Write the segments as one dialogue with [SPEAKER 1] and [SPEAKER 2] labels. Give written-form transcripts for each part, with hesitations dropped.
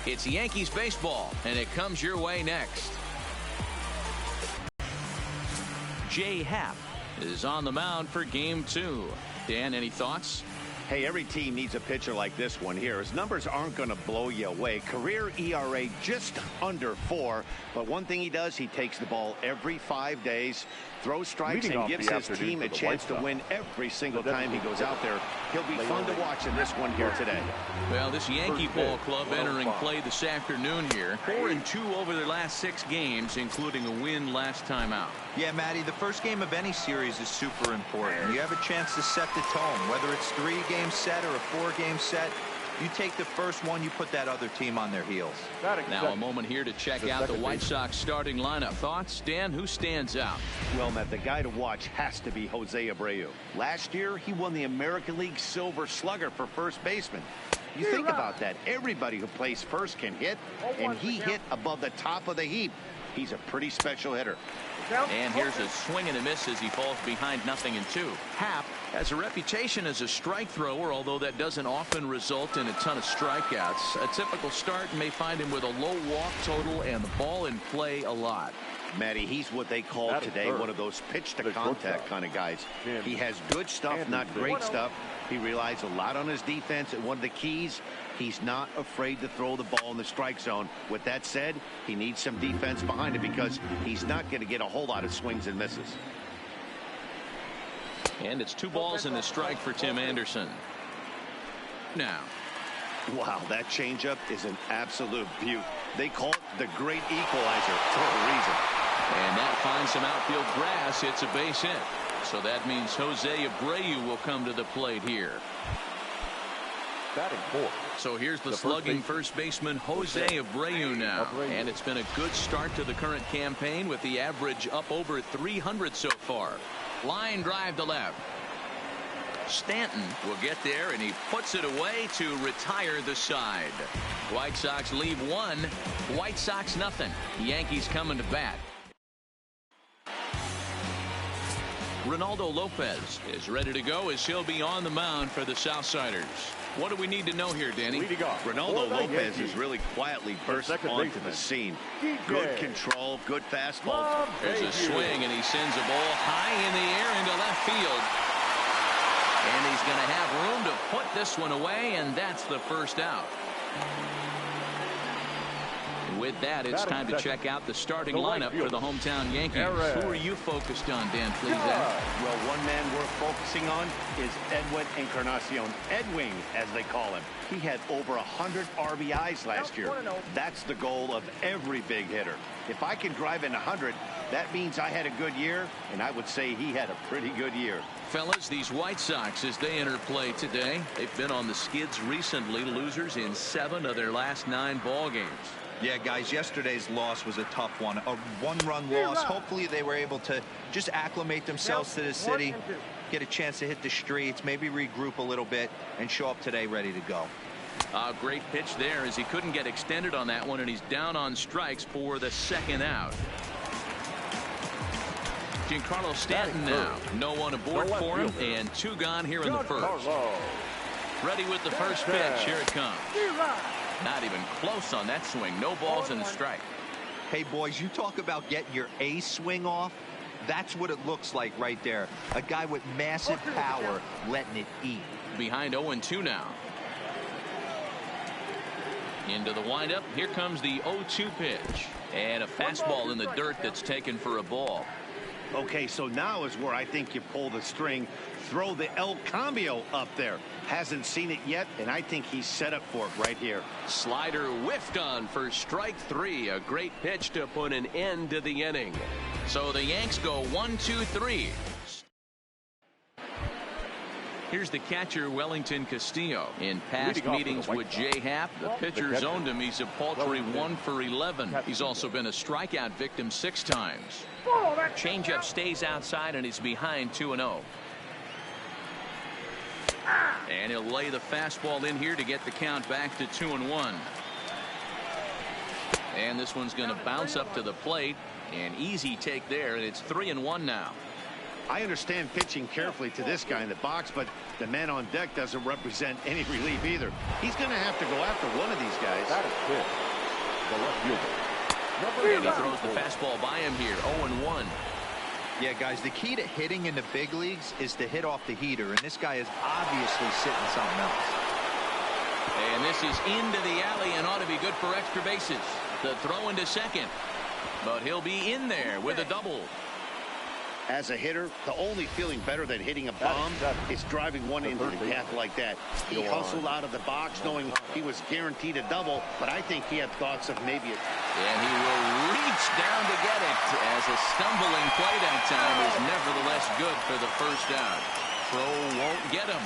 [SPEAKER 1] It's Yankees baseball, and it comes your way next. Jay Happ is on the mound for game 2. Dan, any thoughts?
[SPEAKER 2] Hey, every team needs a pitcher like this one here. His numbers aren't going to blow you away. Career ERA just under 4. But one thing he does, he takes the ball every 5 days, throws strikes, and gives his team a chance to win every single time he goes out there. He'll be fun to watch in this one here today.
[SPEAKER 1] Well, this Yankee ball club entering play this afternoon here. 4-2 over their last 6 games, including a win last time out.
[SPEAKER 3] Yeah, Matty, the first game of any series is super important. You have a chance to set the tone, whether it's 3-game set or a 4-game set. You take the first one, you put that other team on their heels.
[SPEAKER 1] Now a moment here to check out the White Sox starting lineup. Thoughts, Dan? Who stands out?
[SPEAKER 2] Well, Matt, the guy to watch has to be Jose Abreu. Last year, he won the American League Silver Slugger for first baseman. You think about that. Everybody who plays first can hit, and he hit above the top of the heap. He's a pretty special hitter.
[SPEAKER 1] And here's a swing and a miss as he falls behind 0-2. Happ has a reputation as a strike thrower, although that doesn't often result in a ton of strikeouts. A typical start may find him with a low walk total and the ball in play a lot.
[SPEAKER 2] Matty, he's what they call today one of those pitch-to-contact kind of guys. He has good stuff, not great stuff. He relies a lot on his defense, and one of the keys, he's not afraid to throw the ball in the strike zone. With that said, he needs some defense behind him because he's not going to get a whole lot of swings and misses.
[SPEAKER 1] And it's 2 balls and a strike for Tim Anderson. Now.
[SPEAKER 2] Wow, that changeup is an absolute beaut. They call it the great equalizer for a reason.
[SPEAKER 1] And that finds some outfield grass. It's a base hit. So that means Jose Abreu will come to the plate here.
[SPEAKER 4] Batting 4.
[SPEAKER 1] So here's the slugging first baseman Jose Abreu now. And it's been a good start to the current campaign with the average up over 300 so far. Line drive to left. Stanton will get there, and he puts it away to retire the side. White Sox leave 1. White Sox nothing. Yankees coming to bat. Ronaldo Lopez is ready to go as he'll be on the mound for the Southsiders. What do we need to know here, Danny?
[SPEAKER 2] Ronaldo Lopez is really quietly burst onto the scene. Good control, good fastball.
[SPEAKER 1] There's a swing, and he sends a ball high in the air into left field. And he's going to have room to put this one away, and that's the first out. With that, it's time to check out the starting lineup for the hometown Yankees. Who are you focused on, Dan, please?
[SPEAKER 2] Well, one man worth focusing on is Edwin Encarnacion. Edwin, as they call him. He had over 100 RBIs last year. That's the goal of every big hitter. If I can drive in 100, that means I had a good year, and I would say he had a pretty good year.
[SPEAKER 1] Fellas, these White Sox, as they enter play today, they've been on the skids recently, losers in 7 of their last 9 ball games.
[SPEAKER 3] Yeah, guys, yesterday's loss was a tough one. A 1-run loss. Hopefully they were able to just acclimate themselves to the city, get a chance to hit the streets, maybe regroup a little bit, and show up today ready to go.
[SPEAKER 1] Great pitch there as he couldn't get extended on that one, and he's down on strikes for the 2nd out. Giancarlo Stanton now. No one aboard for him, and 2 gone here in the first. Ready with the first pitch. Here it comes. Not even close on that swing. No balls and a strike.
[SPEAKER 3] Hey, boys, you talk about getting your A swing off. That's what it looks like right there. A guy with massive power letting it eat.
[SPEAKER 1] Behind 0-2 now. Into the windup. Here comes the 0-2 pitch. And a fastball in the dirt that's taken for a ball.
[SPEAKER 2] Okay, so now is where I think you pull the string. Throw the El Cambio up there. Hasn't seen it yet, and I think he's set up for it right here.
[SPEAKER 1] Slider whiffed on for strike 3. A great pitch to put an end to the inning. So the Yanks go 1-2-3. Here's the catcher, Wellington Castillo. In past meetings with Jay Happ, the pitcher zoned him. He's a paltry 1 for 11. He's also been a strikeout victim 6 times. Changeup stays outside, and he's behind 2-0. And he'll lay the fastball in here to get the count back to 2-1. And this one's going to bounce up to the plate. An easy take there, and it's 3-1 now.
[SPEAKER 2] I understand pitching carefully to this guy in the box, but the man on deck doesn't represent any relief either. He's going to have to go after one of these guys.
[SPEAKER 4] That is good. The left fielder.
[SPEAKER 1] And he throws the fastball by him here. 0-1.
[SPEAKER 3] Yeah, guys, the key to hitting in the big leagues is to hit off the heater, and this guy is obviously sitting something else.
[SPEAKER 1] And this is into the alley and ought to be good for extra bases. The throw into second. But he'll be in there with a double.
[SPEAKER 2] As a hitter, the only feeling better than hitting a bomb is driving one into the gap like that. He hustled out of the box knowing he was guaranteed a double, but I think he had thoughts of maybe a...
[SPEAKER 1] And he will reach down to get it, as a stumbling play that time is nevertheless good for the first out. Throw won't get him.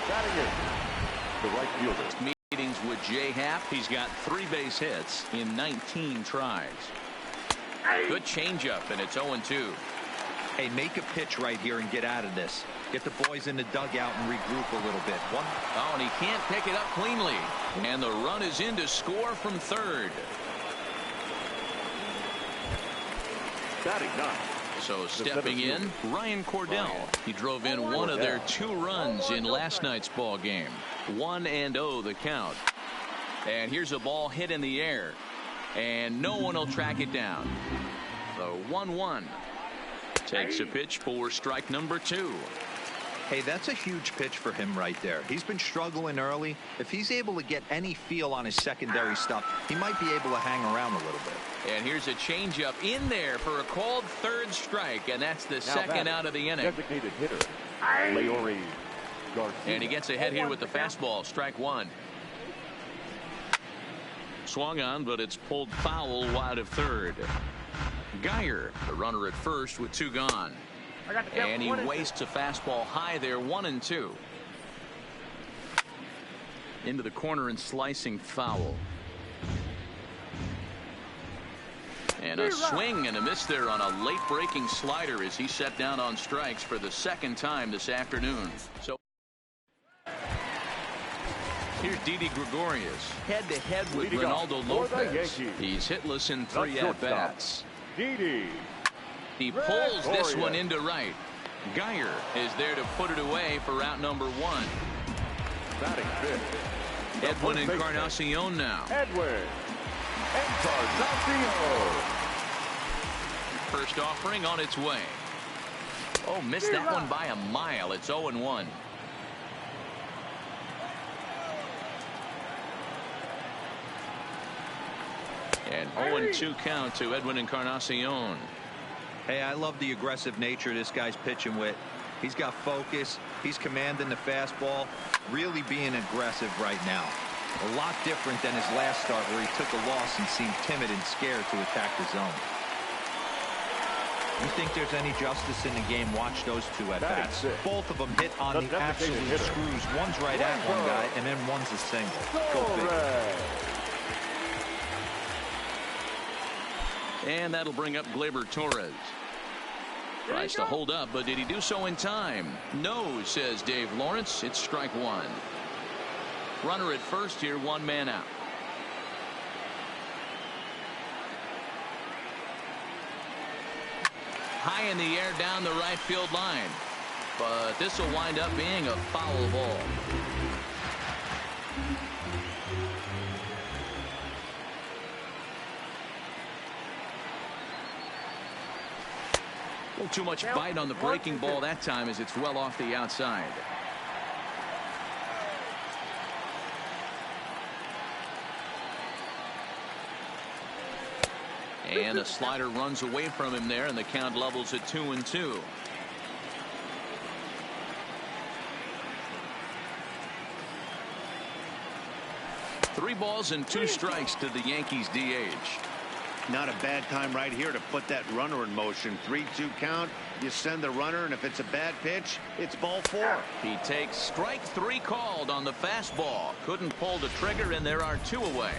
[SPEAKER 4] Batting in, the right fielder.
[SPEAKER 1] Meetings with Jay Happ. He's got 3 base hits in 19 tries. Good changeup, and it's 0-2.
[SPEAKER 3] Hey, make a pitch right here and get out of this. Get the boys in the dugout and regroup a little bit.
[SPEAKER 1] Oh, and he can't pick it up cleanly. And the run is in to score from third.
[SPEAKER 4] Batting 9.
[SPEAKER 1] So stepping in, Ryan Cordell. He drove in one of their 2 runs in last night's ball game. 1-0 the count. And here's a ball hit in the air. And no one will track it down. So 1-1. Takes a pitch for strike number 2.
[SPEAKER 3] Hey, that's a huge pitch for him right there. He's been struggling early. If he's able to get any feel on his secondary stuff, he might be able to hang around a little bit.
[SPEAKER 1] And here's a changeup in there for a called third strike, and that's the second out of the inning.
[SPEAKER 4] Designated hitter, Leori Garcia.
[SPEAKER 1] And he gets ahead here with the fastball. Strike 1. Swung on, but it's pulled foul wide of third. Geyer, the runner at first with 2 gone. And he wastes a fastball high there. 1-2. Into the corner and slicing foul. And a swing and a miss there on a late breaking slider as he set down on strikes for the 2nd time this afternoon. So here's Didi Gregorius head to head with Ronaldo Lopez. He's hitless in 3 at-bats.
[SPEAKER 4] Didi.
[SPEAKER 1] He pulls this one into right. Geyer is there to put it away for out number 1.
[SPEAKER 4] Batting 5th.
[SPEAKER 1] Edwin Encarnacion now.
[SPEAKER 4] Edwin Encarnacion.
[SPEAKER 1] First offering on its way. Oh, missed that one by a mile. It's 0-1. And 0-2 count to Edwin Encarnacion.
[SPEAKER 3] Hey, I love the aggressive nature this guy's pitching with. He's got focus. He's commanding the fastball. Really being aggressive right now. A lot different than his last start where he took a loss and seemed timid and scared to attack the zone. You think there's any justice in the game? Watch those 2 at-bats. Both of them hit on the absolute screws. One's right at one guy, and then one's a single. Go figure.
[SPEAKER 1] And that'll bring up Gleyber Torres. Tries to hold up, but did he do so in time? No, says Dave Lawrence. It's strike 1. Runner at first here, 1 man out. High in the air down the right field line. But this will wind up being a foul ball. A little too much bite on the breaking ball that time as it's well off the outside. And a slider runs away from him there, and the count levels at 2-2. Three balls and 2 strikes to the Yankees DH.
[SPEAKER 2] Not a bad time right here to put that runner in motion. 3-2 count. You send the runner, and if it's a bad pitch, it's ball 4.
[SPEAKER 1] He takes strike 3 called on the fastball. Couldn't pull the trigger, and there are 2 away.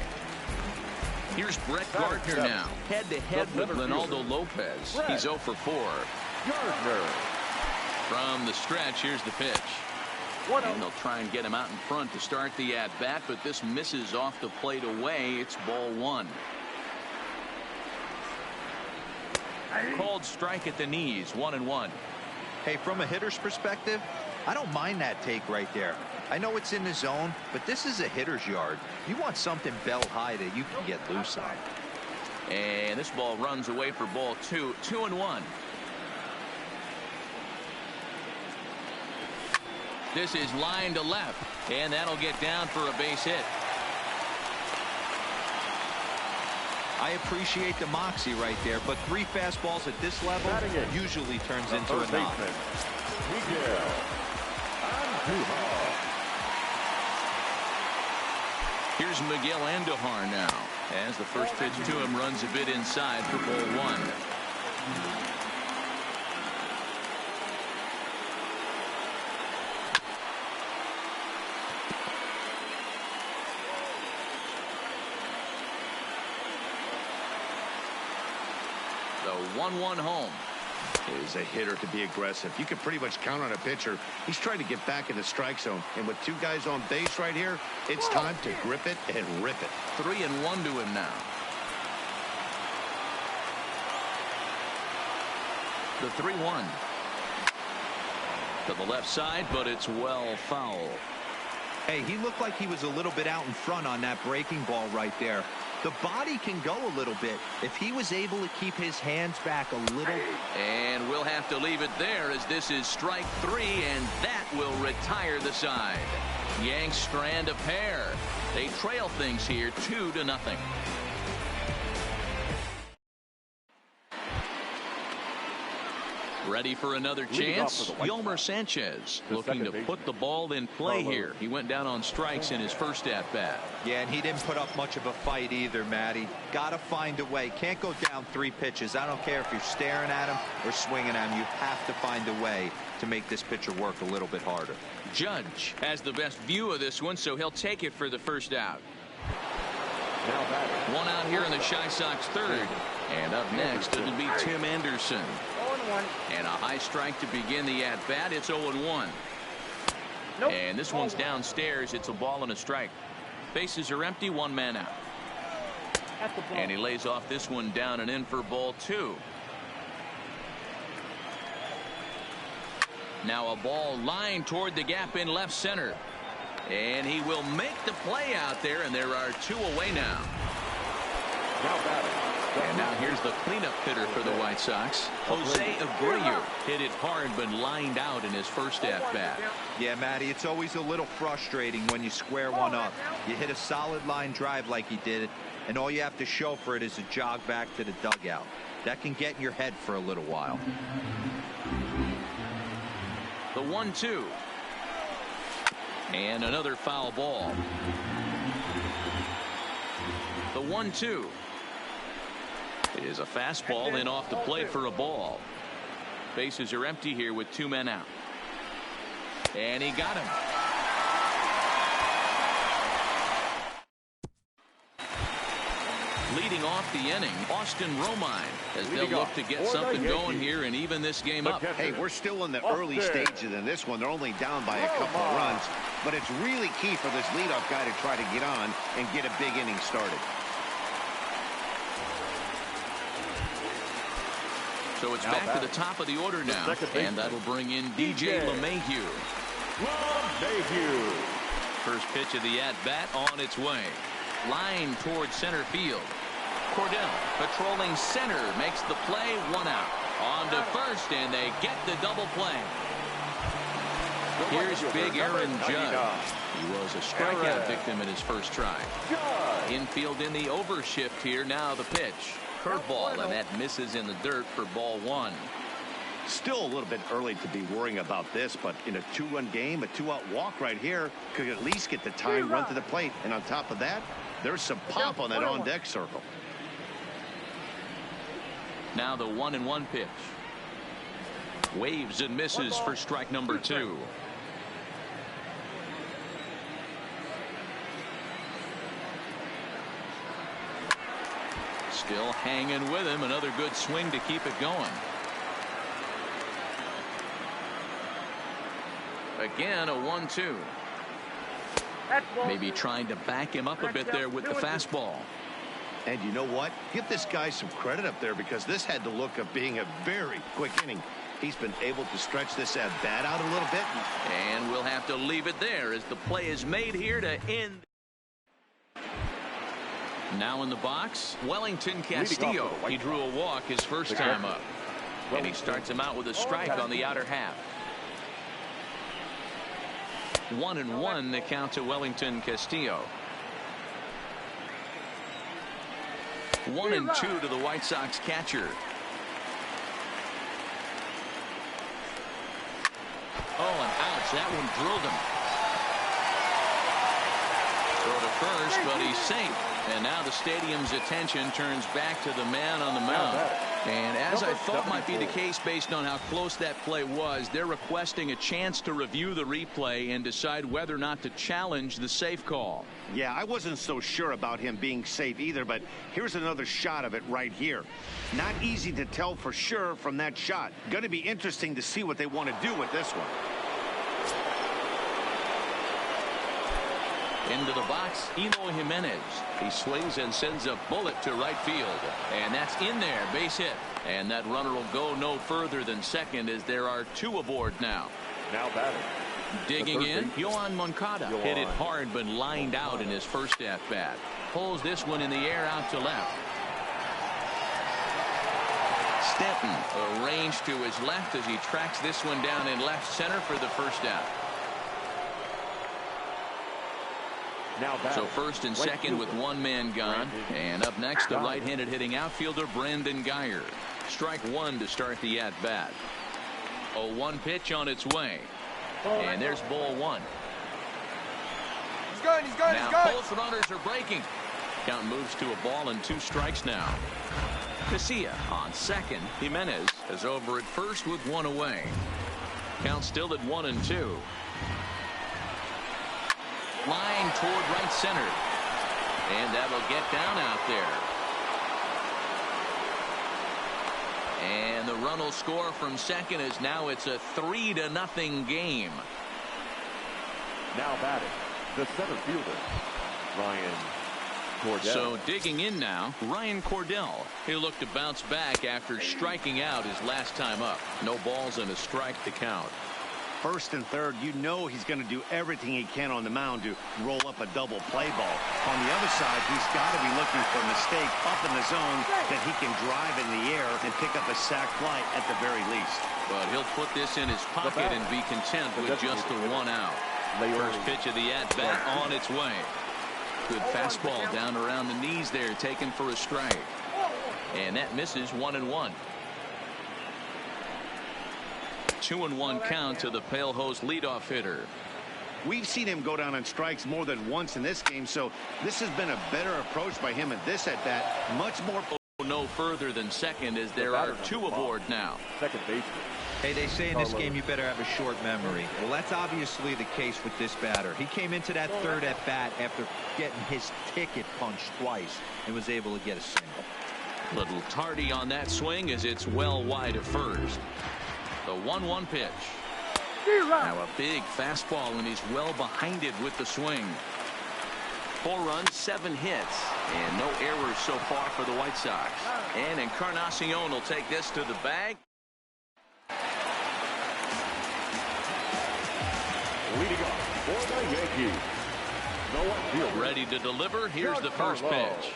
[SPEAKER 1] Here's Brett Gardner now, head-to-head with Ronaldo Lopez. He's 0 for 4.
[SPEAKER 4] Gardner.
[SPEAKER 1] From the stretch, here's the pitch. And they'll try and get him out in front to start the at-bat, but this misses off the plate away. It's ball 1. Called strike at the knees, 1-1.
[SPEAKER 3] Hey, from a hitter's perspective, I don't mind that take right there. I know it's in the zone, but this is a hitter's yard. You want something bell high that you can get loose on.
[SPEAKER 1] And this ball runs away for ball 2, 2-1. This is line to left, and that'll get down for a base hit.
[SPEAKER 3] I appreciate the moxie right there, but 3 fastballs at this level usually turns into a knock.
[SPEAKER 1] Here's Miguel Andujar now, as the first pitch to him runs a bit inside for ball 1. The 1-1 home.
[SPEAKER 2] Is a hitter to be aggressive. You can pretty much count on a pitcher. He's trying to get back in the strike zone. And with 2 guys on base right here, it's time to grip it and rip it.
[SPEAKER 1] 3-1 to him now. The 3-1. To the left side, but it's well foul.
[SPEAKER 3] Hey, he looked like he was a little bit out in front on that breaking ball right there. The body can go a little bit if he was able to keep his hands back a little.
[SPEAKER 1] And we'll have to leave it there, as this is strike 3, and that will retire the side. Yanks strand a pair. They trail things here 2-0. Ready for another chance? Yolmer Sanchez looking to put the ball in play here. He went down on strikes in his first at-bat.
[SPEAKER 3] Yeah, and he didn't put up much of a fight either, Matty. Got to find a way. Can't go down 3 pitches. I don't care if you're staring at him or swinging at him. You have to find a way to make this pitcher work a little bit harder.
[SPEAKER 1] Judge has the best view of this one, so he'll take it for the first out. One out here in the Chi Sox third. And up next, it'll be Tim Anderson. And a high strike to begin the at-bat. It's 0-1. Nope. And this one's downstairs. It's a ball and a strike. Bases are empty, 1 man out. And he lays off this one down and in for ball 2. Now a ball lined toward the gap in left center. And he will make the play out there, and there are 2 away now. And now here's the cleanup hitter for the White Sox. Jose Abreu hit it hard but lined out in his first at-bat.
[SPEAKER 3] Yeah, Matty, it's always a little frustrating when you square one up. You hit a solid line drive like he did, and all you have to show for it is a jog back to the dugout. That can get in your head for a little while.
[SPEAKER 1] The 1-2. And another foul ball. The 1-2. It is a fastball in off the plate for a ball. Bases are empty here with 2 men out. And he got him. Leading off the inning, Austin Romine, as they'll look to get something going here and even this game up.
[SPEAKER 2] Hey, we're still in the early stages in this one. They're only down by a couple of runs, but it's really key for this leadoff guy to try to get on and get a big inning started.
[SPEAKER 1] So it's back to the top of the order now, and that'll bring in DJ LeMahieu. First pitch of the at-bat on its way. Line towards center field. Cordell patrolling center makes the play, 1 out. On to first, and they get the double play. Here's big Aaron Judge. He was a strikeout victim in his first try. Infield in the overshift here. Now the pitch. Curveball, and that misses in the dirt for ball 1.
[SPEAKER 2] Still a little bit early to be worrying about this, but in a 2-run game, a 2-out walk right here could at least get the tying run to the plate. And on top of that, there's some pop on that on-deck circle.
[SPEAKER 1] Now the 1-1 pitch. Waves and misses for strike number 2. Still hanging with him. Another good swing to keep it going. Again, a 1-2. Maybe trying to back him up a bit there with the fastball.
[SPEAKER 2] And you know what? Give this guy some credit up there, because this had the look of being a very quick inning. He's been able to stretch this at bat out a little bit.
[SPEAKER 1] And we'll have to leave it there as the play is made here to end. Now in the box, Wellington Castillo. He drew a walk his first time up. And he starts him out with a strike on the outer half. 1-1 the count to Wellington Castillo. 1-2 to the White Sox catcher. Oh, and ouch. That one drilled him. Throw to first, but he's safe. And now the stadium's attention turns back to the man on the mound. And as I thought might be the case based on how close that play was, they're requesting a chance to review the replay and decide whether or not to challenge the safe call.
[SPEAKER 2] Yeah, I wasn't so sure about him being safe either, but here's another shot of it right here. Not easy to tell for sure from that shot. Going to be interesting to see what they want to do with this one.
[SPEAKER 1] Into the box, Eloy Jimenez. He swings and sends a bullet to right field. And that's in there, base hit. And that runner will go no further than second, as there are two aboard now.
[SPEAKER 4] Now batting.
[SPEAKER 1] Digging in, Yohan Moncada. Hit it hard but lined out in his first at-bat. Pulls this one in the air out to left. Stanton arranged to his left as he tracks this one down in left center for the first out. So first and second with one man gone. And up next, the right-handed hitting outfielder Brandon Guyer. Strike one to start the at-bat. 0-1 pitch on its way. And there's ball one.
[SPEAKER 5] He's good, he's good,
[SPEAKER 1] now
[SPEAKER 5] he's good.
[SPEAKER 1] Both runners are breaking. Count moves to a ball and 2 strikes now. Casilla on second. Jimenez is over at first with 1 away. Count still at 1-2. Line toward right center. And that'll get down out there. And the run will score from second, as now it's a 3-0 game.
[SPEAKER 4] Now batting, the center fielder, Ryan Cordell.
[SPEAKER 1] So digging in now, Ryan Cordell. He'll look to bounce back after striking out his last time up. No balls and a strike to count.
[SPEAKER 2] First and third, you know he's going to do everything he can on the mound to roll up a double play ball. On the other side, he's got to be looking for a mistake up in the zone that he can drive in the air and pick up a sac fly at the very least.
[SPEAKER 1] But he'll put this in his pocket and be content with just the 1 out. First pitch of the at-bat on its way. Good fastball down around the knees there, taken for a strike. And that misses. 1-1. 2-1 count to the Pale Hose leadoff hitter.
[SPEAKER 2] We've seen him go down on strikes more than once in this game, so this has been a better approach by him at this at-bat. Much more.
[SPEAKER 1] No further than second, as there are 2 aboard now.
[SPEAKER 4] Second baseman.
[SPEAKER 3] Hey, they say in this game you better have a short memory. Well, that's obviously the case with this batter. He came into that third at-bat after getting his ticket punched twice and was able to get a single.
[SPEAKER 1] Little tardy on that swing, as it's well wide of first. The 1-1 pitch. Now a big fastball, and he's well behind it with the swing. 4 runs, 7 hits, and no errors so far for the White Sox. And Encarnacion will take this to the bag.
[SPEAKER 4] Leading up for the Yankees,
[SPEAKER 1] ready to deliver. Here's the first pitch.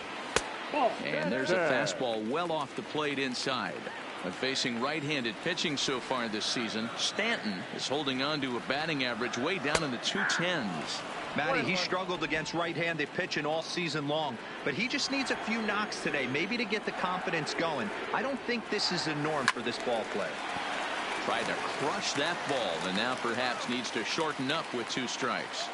[SPEAKER 1] And there's a fastball well off the plate inside. And facing right-handed pitching so far this season, Stanton is holding on to a batting average way down in the 210s.
[SPEAKER 3] Matty, he struggled against right-handed pitching all season long, but he just needs a few knocks today, maybe to get the confidence going. I don't think this is the norm for this ball player.
[SPEAKER 1] Tried to crush that ball, and now perhaps needs to shorten up with 2 strikes.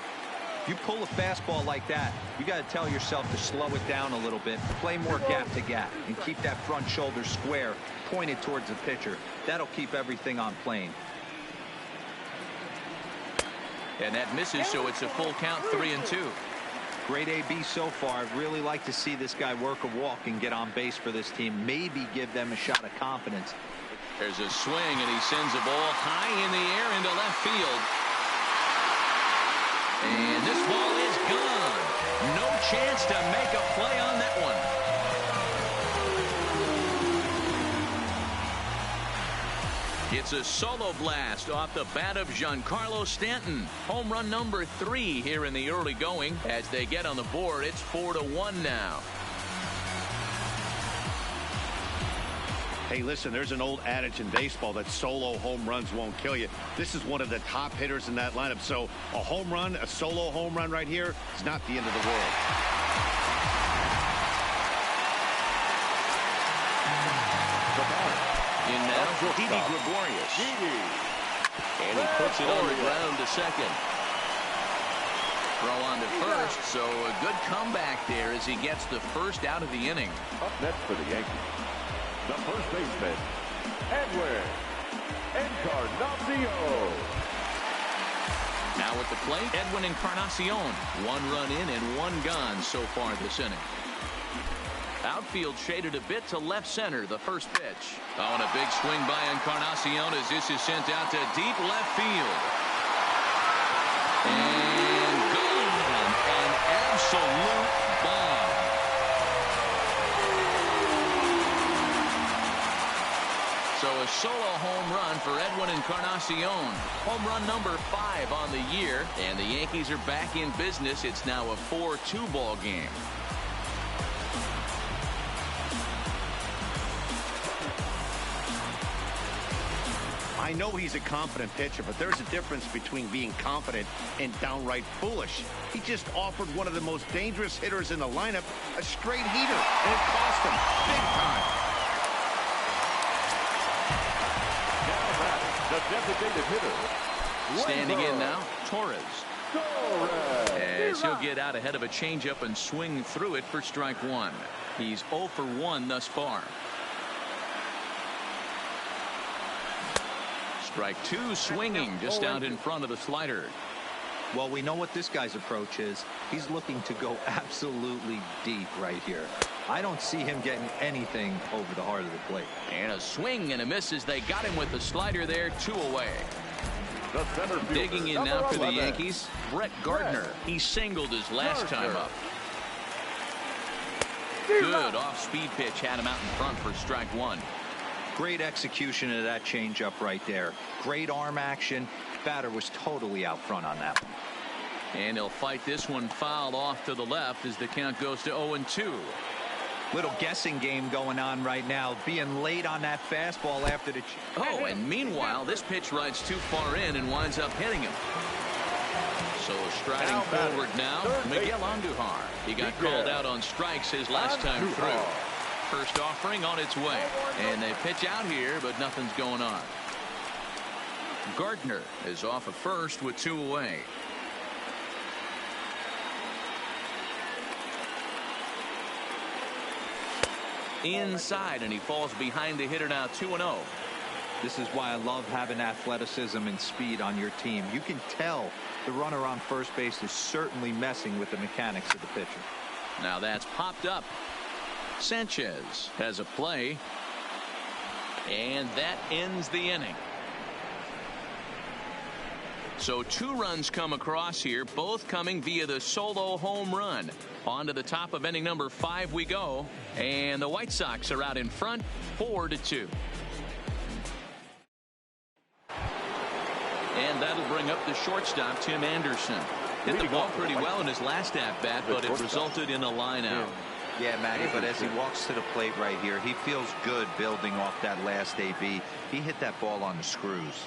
[SPEAKER 3] You pull a fastball like that, you got to tell yourself to slow it down a little bit, play more gap to gap, and keep that front shoulder square pointed towards the pitcher. That'll keep everything on plane.
[SPEAKER 1] And that misses, so it's a full count, 3-2.
[SPEAKER 3] Great AB so far. I'd really like to see this guy work a walk and get on base for this team. Maybe give them a shot of confidence.
[SPEAKER 1] There's a swing, and he sends a ball high in the air into left field. And this ball is gone. No chance to make a play on that one. It's a solo blast off the bat of Giancarlo Stanton. Home run number 3 here in the early going. As they get on the board, it's 4-1 now.
[SPEAKER 2] Hey, listen, there's an old adage in baseball that solo home runs won't kill you. This is one of the top hitters in that lineup. So a home run, a solo home run right here is not the end of the world.
[SPEAKER 1] In now, Didi Gregorius. And he puts it on the ground to second. Throw on to first, so a good comeback there as he gets the first out of the inning.
[SPEAKER 4] Up next for the Yankees, the first baseman, Edwin Encarnacion.
[SPEAKER 1] Now at the plate, Edwin Encarnacion. 1 run in and 1 gone so far this inning. Outfield shaded a bit to left center, the first pitch. Oh, and a big swing by Encarnacion as this is sent out to deep left field. And gone. An absolute bomb. So a solo home run for Edwin Encarnacion. Home run number 5 on the year. And the Yankees are back in business. It's now a 4-2 ball game.
[SPEAKER 2] I know he's a confident pitcher, but there's a difference between being confident and downright foolish. He just offered one of the most dangerous hitters in the lineup a straight heater, and it cost him big time.
[SPEAKER 4] Now back, the designated hitter.
[SPEAKER 1] Standing in now, Torres. As he'll get out ahead of a changeup and swing through it for strike 1. He's 0 for 1 thus far. Strike 2 swinging just out in front of the slider.
[SPEAKER 3] Well, we know what this guy's approach is. He's looking to go absolutely deep right here. I don't see him getting anything over the heart of the plate.
[SPEAKER 1] And a swing and a miss as they got him with the slider there, 2 away.
[SPEAKER 4] The center fielder,
[SPEAKER 1] Digging in now for the Yankees, Brett Gardner. He singled his last time up. Good off-speed pitch had him out in front for strike 1.
[SPEAKER 3] Great execution of that changeup right there. Great arm action. Batter was totally out front on that one.
[SPEAKER 1] And he'll fight this one fouled off to the left as the count goes to 0-2.
[SPEAKER 3] Little guessing game going on right now. Being late on that fastball after the...
[SPEAKER 1] Oh, and meanwhile, this pitch rides too far in and winds up hitting him. So striding forward now, Miguel Andujar. He got called out on strikes his last time through. First offering on its way, and they pitch out here, but nothing's going on. Gardner is off at first with 2 away. Inside, and he falls behind the hitter now, 2-0.
[SPEAKER 3] This is why I love having athleticism and speed on your team. You can tell the runner on first base is certainly messing with the mechanics of the pitcher.
[SPEAKER 1] Now that's popped up. Sanchez has a play, and that ends the inning. So 2 runs come across here, both coming via the solo home run. On to the top of inning number 5 we go, and the White Sox are out in front, 4-2. And that'll bring up the shortstop, Tim Anderson. Hit the ball pretty well in his last at-bat, but it resulted in a line-out.
[SPEAKER 3] Yeah, Matty, but as he walks to the plate right here, he feels good building off that last AB. He hit that ball on the screws.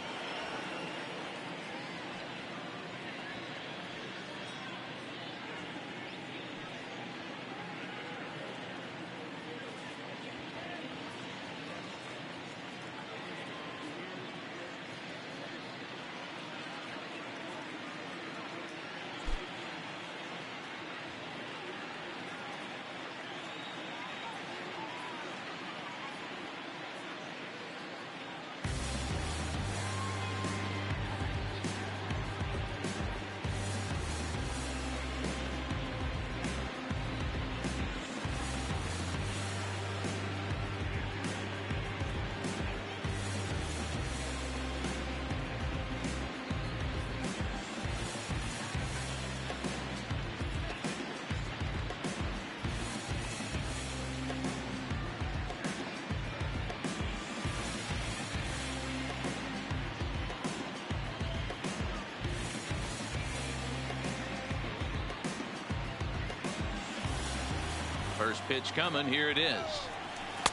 [SPEAKER 1] First pitch coming. Here it is.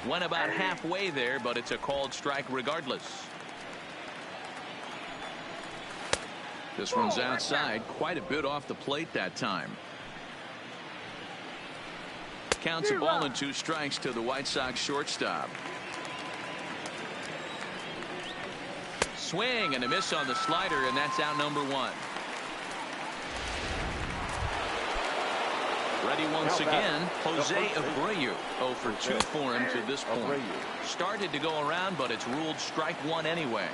[SPEAKER 1] Went about halfway there, but it's a called strike regardless. This one's outside, quite a bit off the plate that time. Counts a ball and 2 strikes to the White Sox shortstop. Swing and a miss on the slider, and that's out number 1. Ready once again, Jose Abreu. 0 for 2 for him to this point. Started to go around, but it's ruled strike 1 anyway.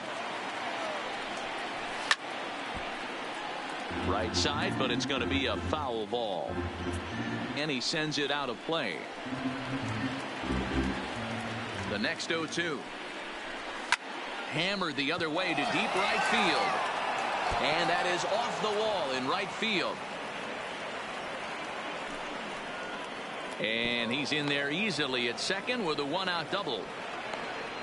[SPEAKER 1] Right side, but it's going to be a foul ball. And he sends it out of play. The next 0-2. Hammered the other way to deep right field. And that is off the wall in right field. And he's in there easily at second with a 1-out double.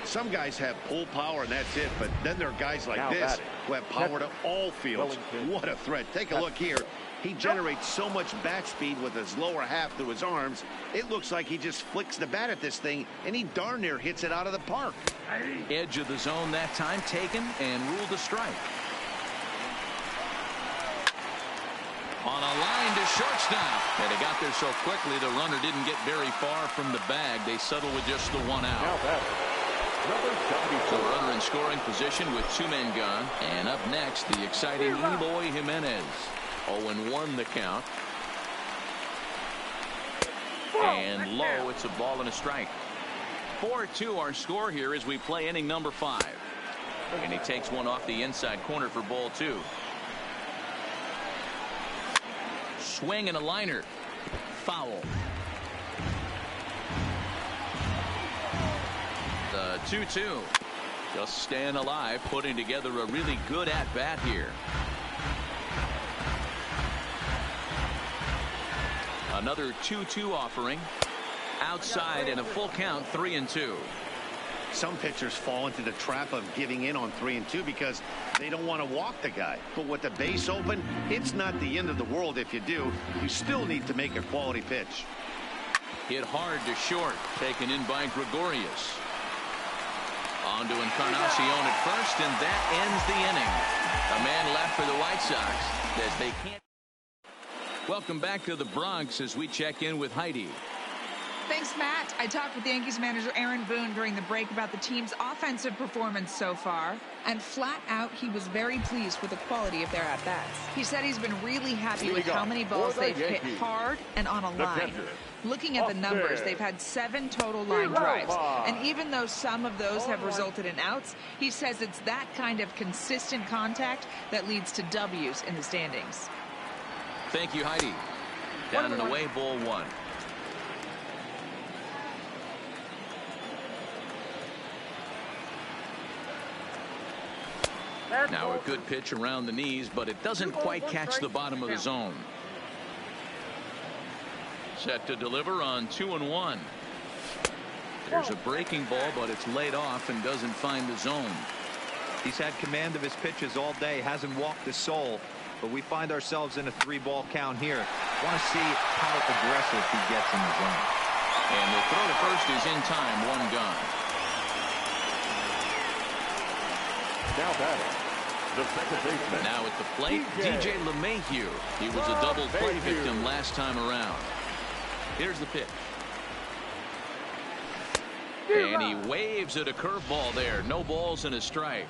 [SPEAKER 2] Some guys have pull power and that's it, but then there are guys like this who have power to all fields. What a threat. Take a look here. He generates so much bat speed with his lower half through his arms. It looks like he just flicks the bat at this thing, and he darn near hits it out of the park.
[SPEAKER 1] Edge of the zone that time taken and ruled a strike. On a line to shortstop. And they got there so quickly the runner didn't get very far from the bag. They settle with just the 1 out. The runner in scoring position with 2 men gone. And up next, the exciting Eloy Jimenez. 0-1 the count. And low, it's a ball and a strike. 4-2 our score here as we play inning number 5. And he takes one off the inside corner for ball 2. Swing and a liner. Foul. The 2-2. Just staying alive, putting together a really good at-bat here. Another 2-2 offering. Outside and a full count, 3-2.
[SPEAKER 2] Some pitchers fall into the trap of giving in on 3-2 because they don't want to walk the guy. But with the base open, it's not the end of the world if you do. You still need to make a quality pitch.
[SPEAKER 1] Hit hard to short, taken in by Gregorius. On to Encarnacion at first, and that ends the inning. A man left for the White Sox as they can't. Welcome back to the Bronx as we check in with Heidi.
[SPEAKER 6] Thanks, Matt. I talked with Yankees manager Aaron Boone during the break about the team's offensive performance so far, and flat out, he was very pleased with the quality of their at-bats. He said he's been really happy with how many balls they've hit hard and on a line. Looking at the numbers, they've had 7 total line drives, and even though some of those have resulted in outs, he says it's that kind of consistent contact that leads to W's in the standings.
[SPEAKER 1] Thank you, Heidi. Down and away, ball 1. Now a good pitch around the knees, but it doesn't quite catch the bottom of the zone. Set to deliver on 2-1. There's a breaking ball, but it's laid off and doesn't find the zone.
[SPEAKER 3] He's had command of his pitches all day, hasn't walked a soul, but we find ourselves in a 3-ball count here. Want to see how aggressive he gets in the zone.
[SPEAKER 1] And the throw to first is in time, 1 gone.
[SPEAKER 4] Now batting, the second baseman.
[SPEAKER 1] Now at the plate, DJ LeMahieu. He was a double play victim last time around. Here's the pitch. And he waves at a curveball there. No balls and a strike.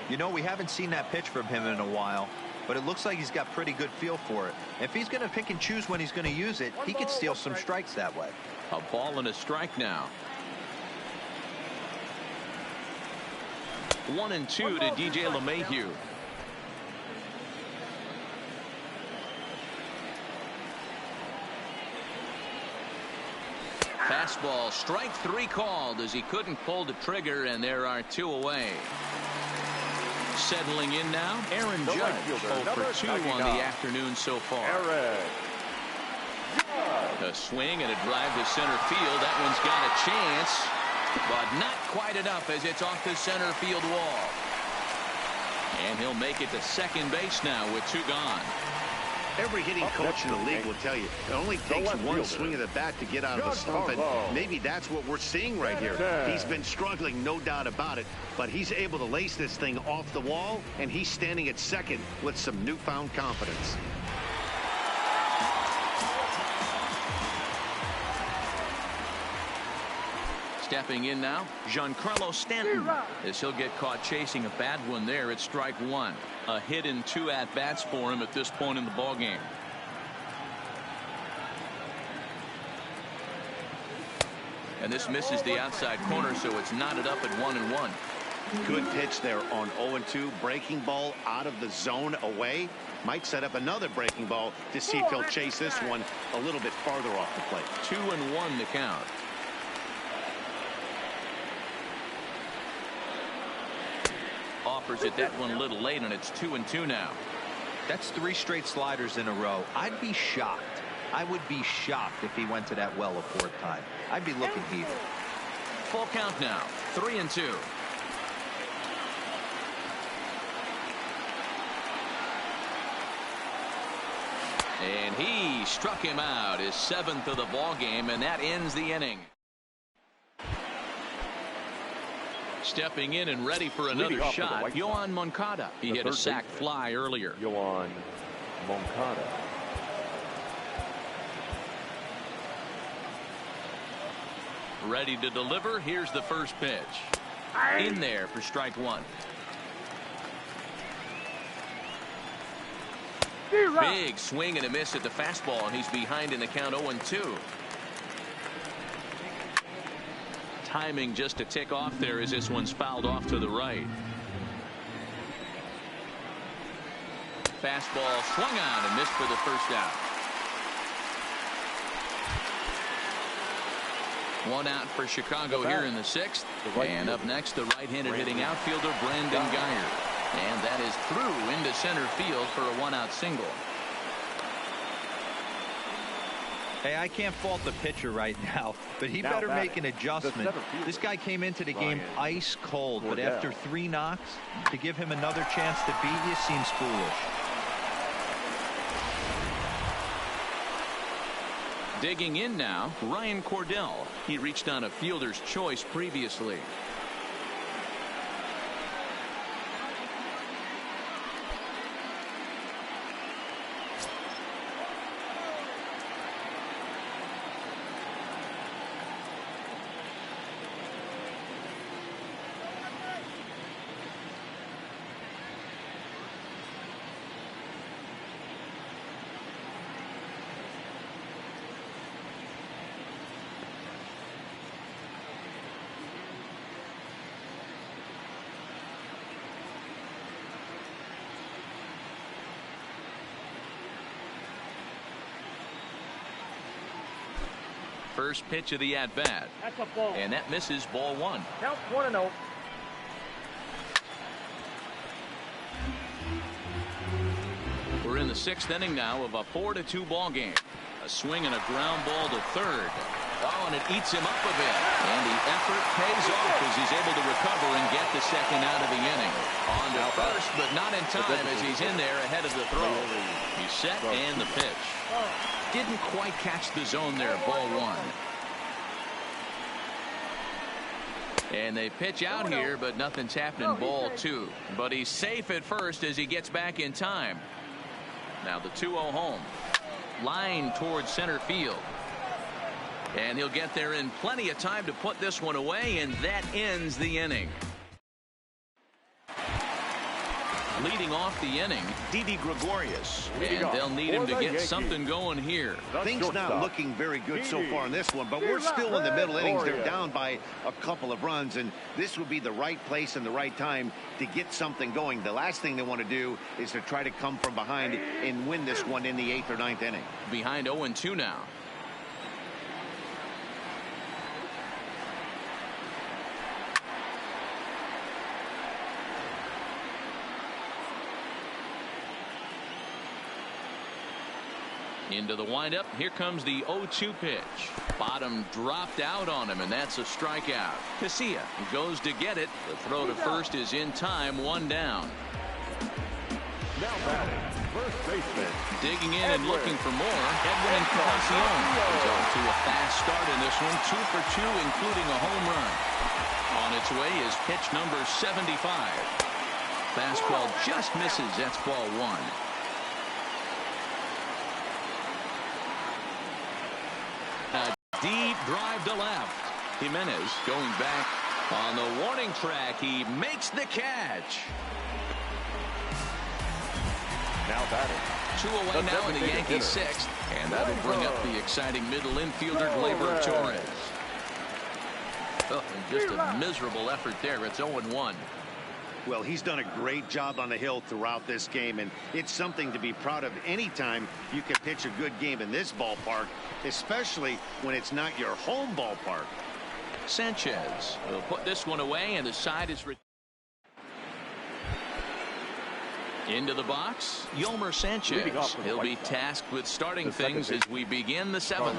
[SPEAKER 3] You know, we haven't seen that pitch from him in a while, but it looks like he's got pretty good feel for it. If he's going to pick and choose when he's going to use it, he could steal some strikes that way.
[SPEAKER 1] A ball and a strike now. 1-2 to DJ LeMahieu. Fastball, strike 3 called as he couldn't pull the trigger, and there are 2 away. Settling in now, Aaron Judge, 0 for 2 on the afternoon so far. A swing and a drive to center field. That one's got a chance, but not quite enough as it's off the center field wall. And he'll make it to second base now with 2 gone.
[SPEAKER 2] Every hitting coach in the league will tell you it only takes one swing of the bat to get out of a slump, and maybe that's what we're seeing right here. He's been struggling, no doubt about it, but he's able to lace this thing off the wall, and he's standing at second with some newfound confidence.
[SPEAKER 1] Stepping in now, Giancarlo Stanton. As he'll get caught chasing a bad one there at strike one. A hit in 2 at-bats for him at this point in the ballgame. And this misses the outside corner, so it's knotted up at 1-1.
[SPEAKER 2] Good pitch there on 0-2. Breaking ball out of the zone away. Might set up another breaking ball to see if he'll chase this one a little bit farther off the plate.
[SPEAKER 1] 2-1 the count. Offers it that one a little late, and it's 2-2 now.
[SPEAKER 3] That's 3 straight sliders in a row. I'd be shocked. I would be shocked if he went to that well a 4th time. I'd be looking heated.
[SPEAKER 1] Full count now. 3-2. And he struck him out, his 7th of the ball game, and that ends the inning. Stepping in and ready for another shot, Yoán Moncada. He hit a sac fly earlier.
[SPEAKER 4] Yoán Moncada.
[SPEAKER 1] Ready to deliver. Here's the first pitch. In there for strike one. Big swing and a miss at the fastball, and he's behind in the count 0-2. Timing just a tick off there as this one's fouled off to the right. Fastball swung on and missed for the first out. 1 out for Chicago here in the 6th. And up next, the right-handed hitting outfielder Brandon Guyer. And that is through into center field for a 1-out single.
[SPEAKER 3] Hey, I can't fault the pitcher right now, but he better make an adjustment. This guy came into the game ice cold, but after 3 knocks, to give him another chance to beat you seems foolish.
[SPEAKER 1] Digging in now, Ryan Cordell. He reached on a fielder's choice previously. First pitch of the at-bat.
[SPEAKER 7] That's a ball.
[SPEAKER 1] And that misses, ball 1.
[SPEAKER 7] Count 1-0.
[SPEAKER 1] We're in the 6th inning now of a 4-2 ball game. A swing and a ground ball to third. Oh, and it eats him up a bit. And the effort pays off as he's able to recover and get the second out of the inning. On to first, but not in time as he's in there ahead of the throw. He's set and the pitch. Didn't quite catch the zone there, ball 1. And they pitch out here, but nothing's happening, ball 2. But he's safe at first as he gets back in time. Now the 2-0 home. Line towards center field. And he'll get there in plenty of time to put this one away, and that ends the inning. Leading off the inning, Didi Gregorius. And they'll need him to get something going here.
[SPEAKER 2] Things not looking very good so far in this one, but we're still in the middle innings. They're down by a couple of runs, and this would be the right place and the right time to get something going. The last thing they want to do is to try to come from behind and win this one in the 8th or 9th inning.
[SPEAKER 1] Behind 0-2 now. Into the windup. Here comes the 0-2 pitch. Bottom dropped out on him, and that's a strikeout. Casilla goes to get it. The throw to first is in time, 1 down.
[SPEAKER 4] Now batting, first baseman.
[SPEAKER 1] Digging in and looking for more. Edwin Encarnacion is off to a fast start in this one. 2 for 2, including a home run. On its way is pitch number 75. Fastball just misses. That's ball 1. A deep drive to left. Jimenez going back on the warning track. He makes the catch.
[SPEAKER 4] Now batting.
[SPEAKER 1] 2 away now in the Yankees' 6th, and that'll bring up the exciting middle infielder Gleyber Torres. Oh, just a miserable effort there. It's 0-1.
[SPEAKER 2] Well, he's done a great job on the hill throughout this game, and it's something to be proud of anytime you can pitch a good game in this ballpark, especially when it's not your home ballpark.
[SPEAKER 1] Sanchez will put this one away, and the side is into the box. Yolmer Sanchez. He'll be tasked with starting things as we begin the 7th.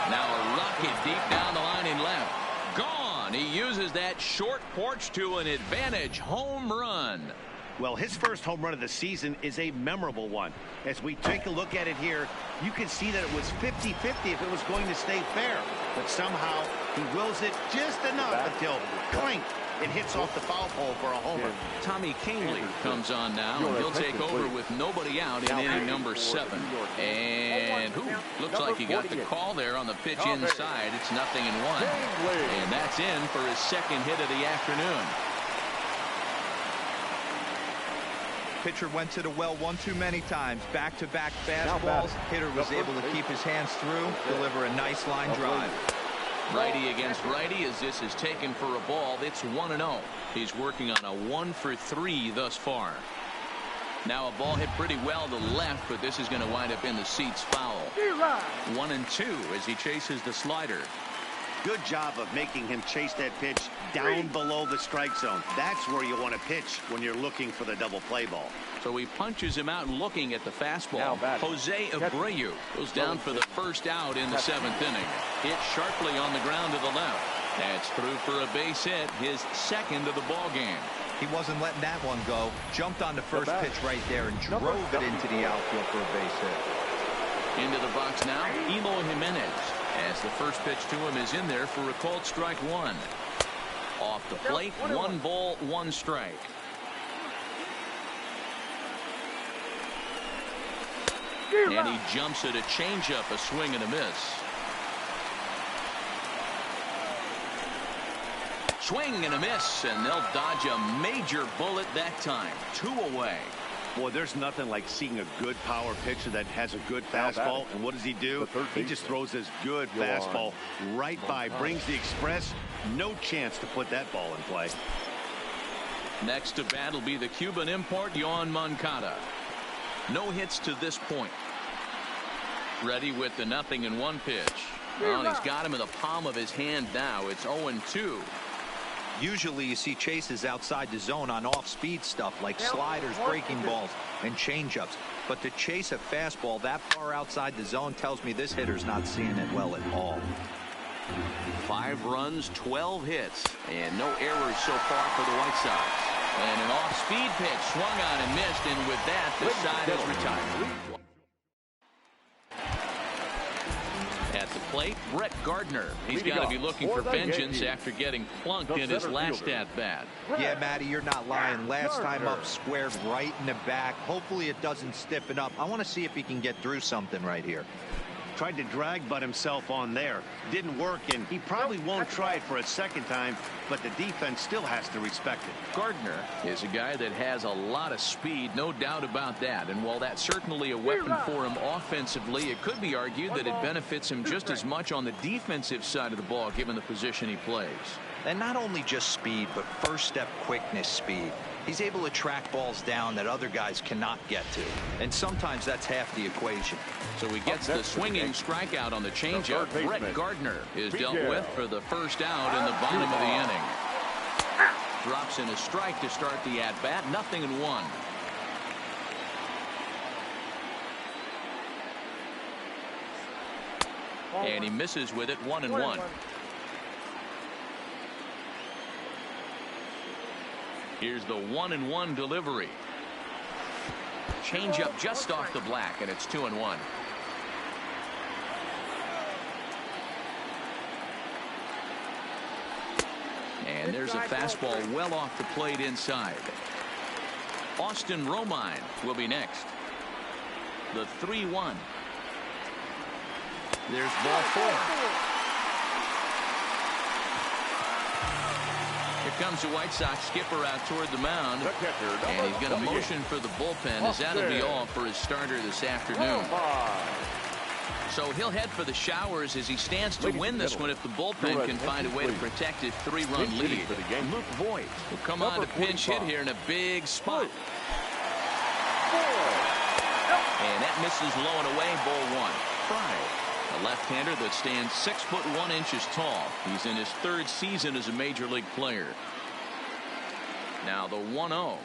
[SPEAKER 1] Now a rocket deep down the line in left. Gone. He uses that short porch to an advantage home run.
[SPEAKER 2] Well, his first home run of the season is a memorable one. As we take a look at it here, you can see that it was 50-50 if it was going to stay fair. But somehow he wills it just enough until clink, it hits off the foul pole for a homer.
[SPEAKER 1] Tommy Canely comes on now, and he'll take over with nobody out in inning number 7. And looks like he got the call there on the pitch inside. It's 0-1. And that's in for his 2nd hit of the afternoon.
[SPEAKER 3] Pitcher went to the well one too many times. Back-to-back fastballs. Hitter was able to keep his hands through, deliver a nice line drive.
[SPEAKER 1] Righty against righty as this is taken for a ball. It's 1-0. He's working on a 1 for 3 thus far. Now a ball hit pretty well to left, but this is going to wind up in the seats foul. 1-2 as he chases the slider.
[SPEAKER 2] Good job of making him chase that pitch down below the strike zone. That's where you want to pitch when you're looking for the double play ball.
[SPEAKER 1] So he punches him out looking at the fastball. Jose Abreu goes down for the first out in the 7th inning. Hit sharply on the ground to the left. That's through for a base hit, his 2nd of the ball game.
[SPEAKER 3] He wasn't letting that one go. Jumped on the first pitch right there and drove it into the outfield for a base hit.
[SPEAKER 1] Into the box now, Eloy Jimenez. As the first pitch to him is in there for a called strike 1. Off the plate, 1 ball, 1 strike. And he jumps at a changeup, a swing and a miss. Swing and a miss, and they'll dodge a major bullet that time. 2 away.
[SPEAKER 2] Boy, there's nothing like seeing a good power pitcher that has a good fastball. And what does he do? He just throws his good fastball right by, brings the express. No chance to put that ball in play.
[SPEAKER 1] Next to bat will be the Cuban import, Yoan Moncada. No hits to this point. Ready with the 0-1 pitch. Well, he's got him in the palm of his hand now. It's 0-2.
[SPEAKER 3] Usually you see chases outside the zone on off-speed stuff like sliders, breaking balls, and changeups. But to chase a fastball that far outside the zone tells me this hitter's not seeing it well at all.
[SPEAKER 1] 5 runs, 12 hits, and no errors so far for the White Sox. And an off-speed pitch swung on and missed, and with that, the side is retired. At the plate, Brett Gardner. He's got to be looking for vengeance after getting plunked in his last at-bat.
[SPEAKER 3] Yeah, Matty, you're not lying. Last time up, squared right in the back. Hopefully it doesn't stiffen up. I want to see if he can get through something right here.
[SPEAKER 2] Tried to drag butt himself on there. Didn't work, and he probably won't try it for a 2nd time, but the defense still has to respect it.
[SPEAKER 1] Gardner is a guy that has a lot of speed, no doubt about that. And while that's certainly a weapon for him offensively, it could be argued that it benefits him just as much on the defensive side of the ball, given the position he plays.
[SPEAKER 3] And not only just speed, but first step quickness speed. He's able to track balls down that other guys cannot get to. And sometimes that's half the equation.
[SPEAKER 1] So he gets the swinging strikeout on the changeup. Brett Gardner is dealt with for the first out in the bottom of the inning. Drops in a strike to start the at-bat. 0-1. And he misses with it. 1-1. Here's the 1-1 delivery. Change up just off the black, and it's 2-1. And there's a fastball well off the plate inside. Austin Romine will be next. The 3-1. There's ball 4. Here comes the White Sox skipper out toward the mound. And he's going to motion for the bullpen, as that'll be all for his starter this afternoon. So he'll head for the showers as he stands to win this one if the bullpen can find a way to protect his 3-run lead. Luke Voigt will come on to pinch hit here in a big spot. And that misses low and away, ball 1. Fry, a left-hander that stands 6 foot 1 inches tall. He's in his 3rd season as a major league player. Now the 1-0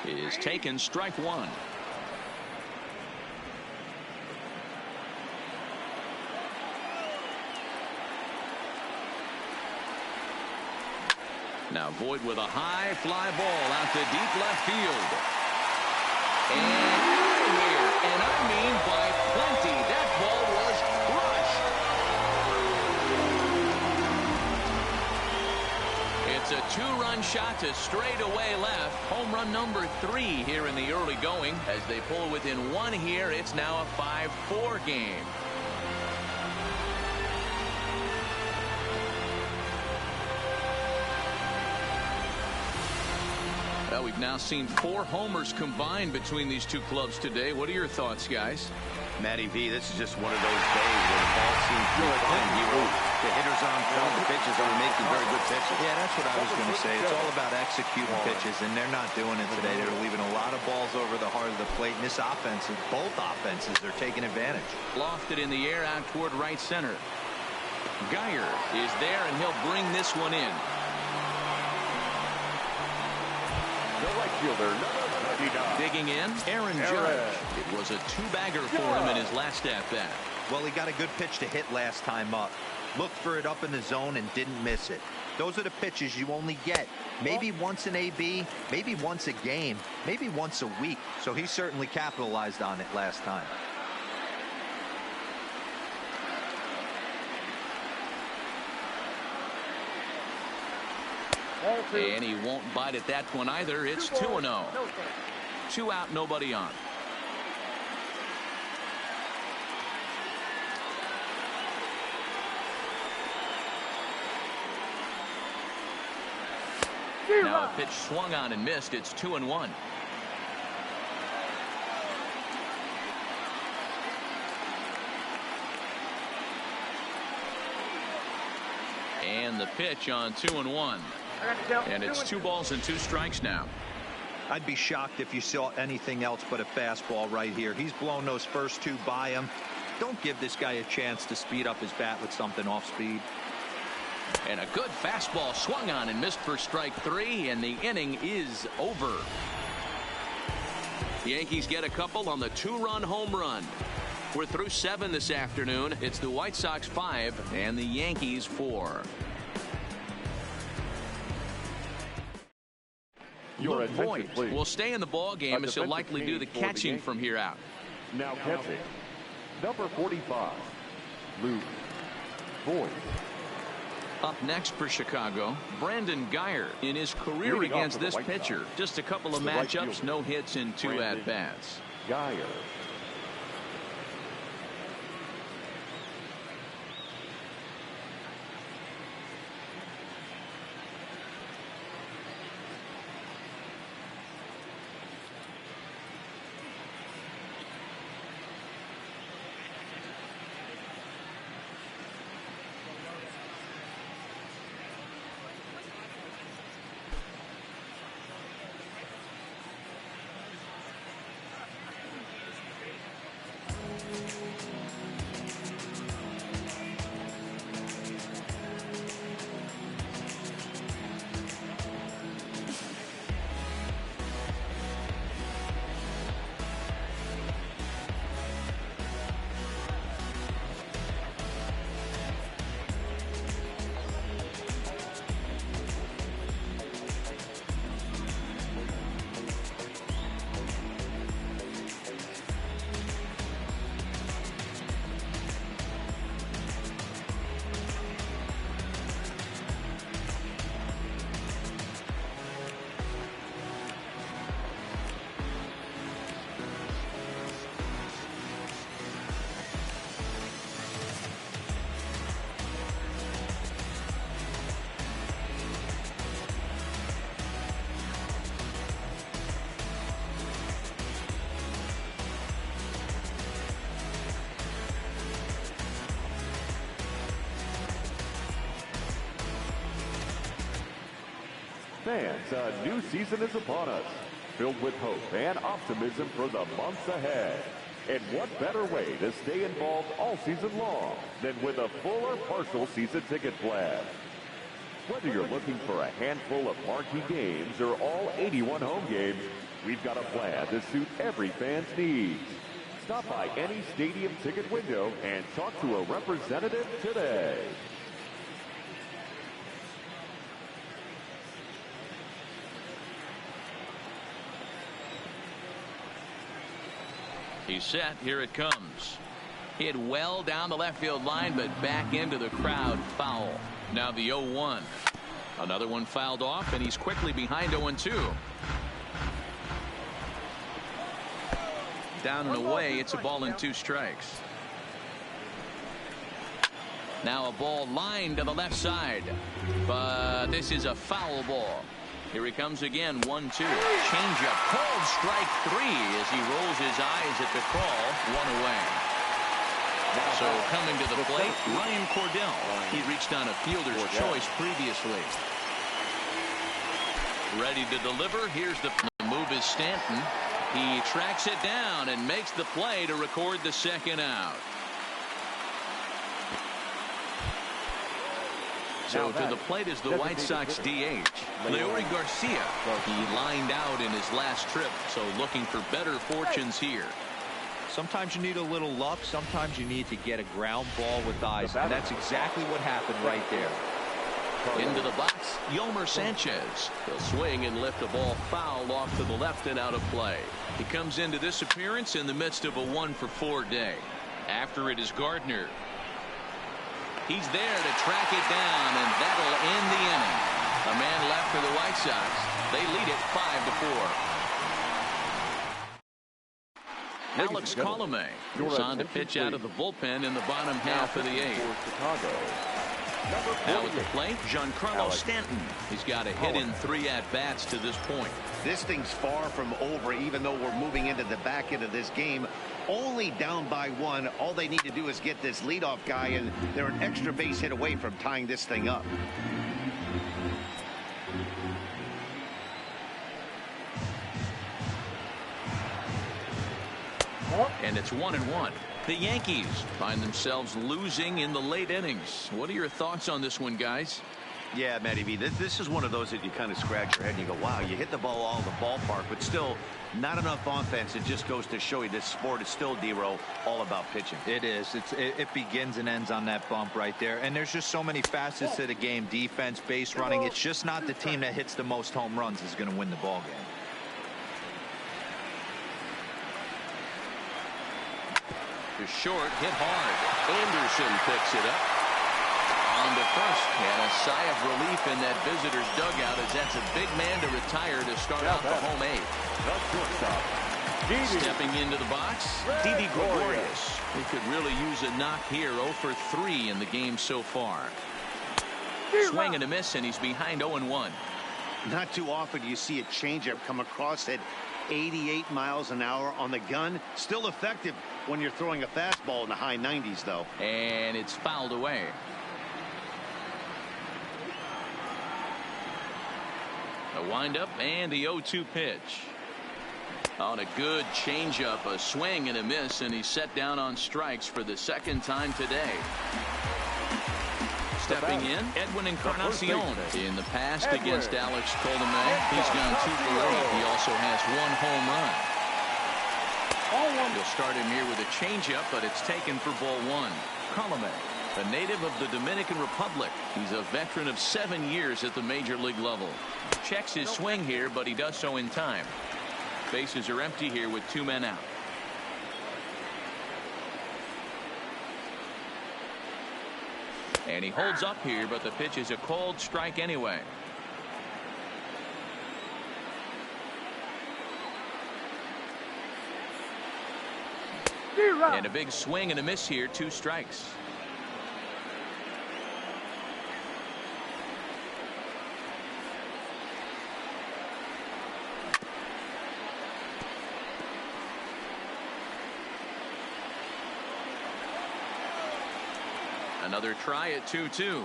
[SPEAKER 1] is taken, strike 1. Now Voigt with a high fly ball out to deep left field. And out of here. And I mean by plenty. That ball was crushed. It's a 2-run shot to straightaway left. Home run number 3 here in the early going. As they pull within 1 here, it's now a 5-4 game. Well, we've now seen 4 homers combined between these two clubs today. What are your thoughts, guys?
[SPEAKER 2] Matty V, this is just one of those days where the ball seems to be flying. The hitters on film, the pitchers are making very good pitches.
[SPEAKER 3] Yeah, that's what I was going to say. It's all about executing pitches, and they're not doing it today. They're leaving a lot of balls over the heart of the plate. And this offense, both offenses, are taking advantage.
[SPEAKER 1] Lofted in the air out toward right center. Geyer is there, and he'll bring this one in.
[SPEAKER 4] The right fielder, number 39.
[SPEAKER 1] Digging in, Aaron Judge. It was a 2-bagger for him in his last at-bat.
[SPEAKER 3] Well, he got a good pitch to hit last time up. Looked for it up in the zone and didn't miss it. Those are the pitches you only get maybe once in AB, maybe once a game, maybe once a week. So he certainly capitalized on it last time.
[SPEAKER 1] And he won't bite at that one either. It's 2-0. 2 out, nobody on. Now a pitch swung on and missed. It's 2-1. And the pitch on 2-1. And it's 2 balls and 2 strikes now.
[SPEAKER 3] I'd be shocked if you saw anything else but a fastball right here. He's blown those first 2 by him. Don't give this guy a chance to speed up his bat with something off speed.
[SPEAKER 1] And a good fastball swung on and missed for strike 3, and the inning is over. The Yankees get a couple on the 2-run home run. We're through 7 this afternoon. It's the White Sox 5 and the Yankees 4. Luke Voigt will stay in the ball game as he'll likely do the catching from here out.
[SPEAKER 4] Now catching, number 45, Luke Voigt.
[SPEAKER 1] Up next for Chicago, Brandon Geyer in his career against this pitcher. Just a couple of matchups, no hits in 2 at-bats.
[SPEAKER 4] Geyer. Fans, a new season is upon us, filled with hope and optimism for the months ahead. And what better way to stay involved all season long than with a full or partial season ticket plan? Whether you're looking for a handful of marquee games or all 81 home games, we've got a plan to suit every fan's needs. Stop by any stadium ticket window and talk to a representative today.
[SPEAKER 1] He's set. Here it comes. Hit well down the left field line, but back into the crowd. Foul. Now the 0-1. Another one fouled off, and he's quickly behind 0-2. Down and away. It's a ball and 2 strikes. Now a ball lined to the left side, but this is a foul ball. Here he comes again, 1-2. Changeup, called strike 3 as he rolls his eyes at the call. 1 away. So coming to the plate, Ryan Cordell. He reached on a fielder's choice previously. Ready to deliver. Here's the move is Stanton. He tracks it down and makes the play to record the second out. So to the plate is the White Sox DH, Leury Garcia. He lined out in his last trip, so looking for better fortunes here.
[SPEAKER 3] Sometimes you need a little luck. Sometimes you need to get a ground ball with eyes. And that's exactly what happened right there.
[SPEAKER 1] Into the box, Yomer Sanchez. He'll swing and lift the ball foul off to the left and out of play. He comes into this appearance in the midst of a 1-for-4 day. After it is Gardner. He's there to track it down, and that'll end the inning. A man left for the White Sox. They lead it 5-4. Alex Colomé goes on to pitch out of the bullpen in the bottom half of the 8th. Now at the plate, Giancarlo Stanton. He's got a hit in 3 at-bats to this point.
[SPEAKER 2] This thing's far from over, even though we're moving into the back end of this game. Only down by 1. All they need to do is get this leadoff guy, and they're an extra base hit away from tying this thing up.
[SPEAKER 1] And it's 1-1. The Yankees find themselves losing in the late innings. What are your thoughts on this one, guys?
[SPEAKER 2] Yeah, Matty V, this is one of those that you kind of scratch your head and you go, wow, you hit the ball all in the ballpark, but still not enough offense. It just goes to show you this sport is still, D-Row, all about pitching.
[SPEAKER 3] It is. It begins and ends on that bump right there. And there's just so many facets to the game. Defense, base running. It's just not the team that hits the most home runs is going to win the ball game.
[SPEAKER 1] To short, hit hard. Anderson picks it up. On to first, and a sigh of relief in that visitor's dugout as that's a big man to retire to start out the home 8th. Stepping into the box, Didi Gregorius. He could really use a knock here. 0 for 3 in the game so far. Swing and a miss, and he's behind 0-1.
[SPEAKER 2] Not too often do you see a changeup come across at 88 miles an hour on the gun. Still effective when you're throwing a fastball in the high 90s, though.
[SPEAKER 1] And it's fouled away. A windup and the 0-2 pitch. On a good changeup, a swing and a miss, and he's set down on strikes for the second time today. Stepping in, Edwin Encarnacion. In the past against Alex Colomé, he's gone 2 for 8. He also has 1 home run. He'll start him here with a changeup, but it's taken for ball 1. Colomé, a native of the Dominican Republic. He's a veteran of 7 years at the major league level. Checks his swing here, but he does so in time. Bases are empty here with 2 men out. And he holds up here, but the pitch is a called strike anyway. And a big swing and a miss here, 2 strikes. Another try at 2-2.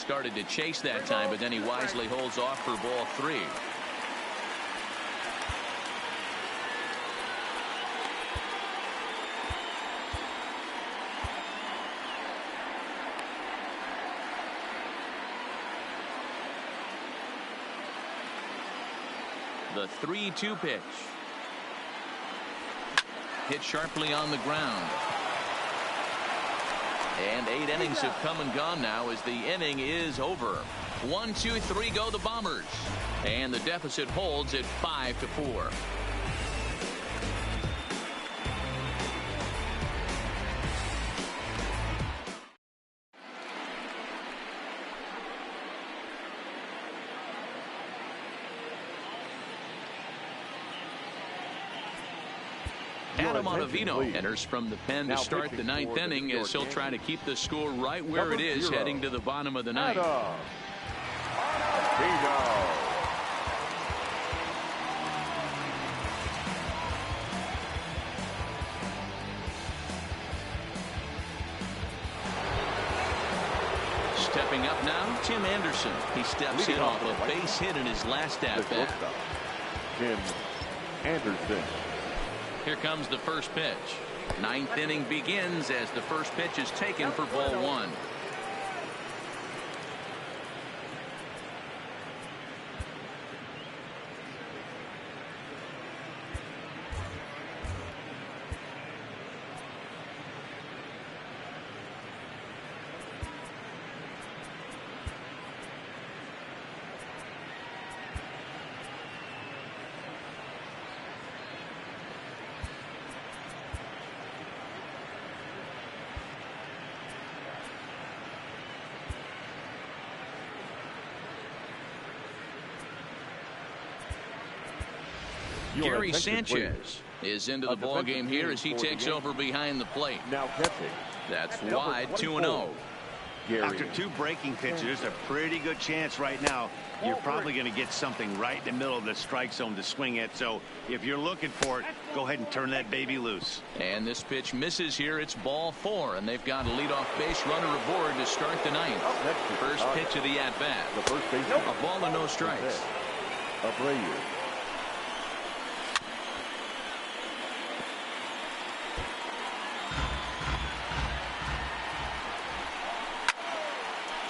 [SPEAKER 1] started to chase that time, but then he wisely holds off for ball 3. The 3-2 pitch. Hit sharply on the ground. And 8 innings have come and gone now as the inning is over. 1, 2, 3 go the Bombers. And the deficit holds at 5-4. Enters from the pen to start the 9th inning as he'll try to keep the score right where it is heading to the bottom of the 9th. Stepping up now, Tim Anderson. He steps in off a base hit in his last at-bat.
[SPEAKER 4] Tim Anderson.
[SPEAKER 1] Here comes the first pitch. 9th inning begins as the first pitch is taken for ball 1. Gary Sanchez is into the ball game here as he takes over behind the plate.
[SPEAKER 4] Now catching.
[SPEAKER 1] That's wide, 2-0.
[SPEAKER 2] After 2 breaking pitches, there's a pretty good chance right now you're probably going to get something right in the middle of the strike zone to swing at. So if you're looking for it, go ahead and turn that baby loose.
[SPEAKER 1] And this pitch misses here. It's ball 4, and they've got a leadoff base runner aboard to start the 9th. First pitch of the at-bat. A ball and no strikes.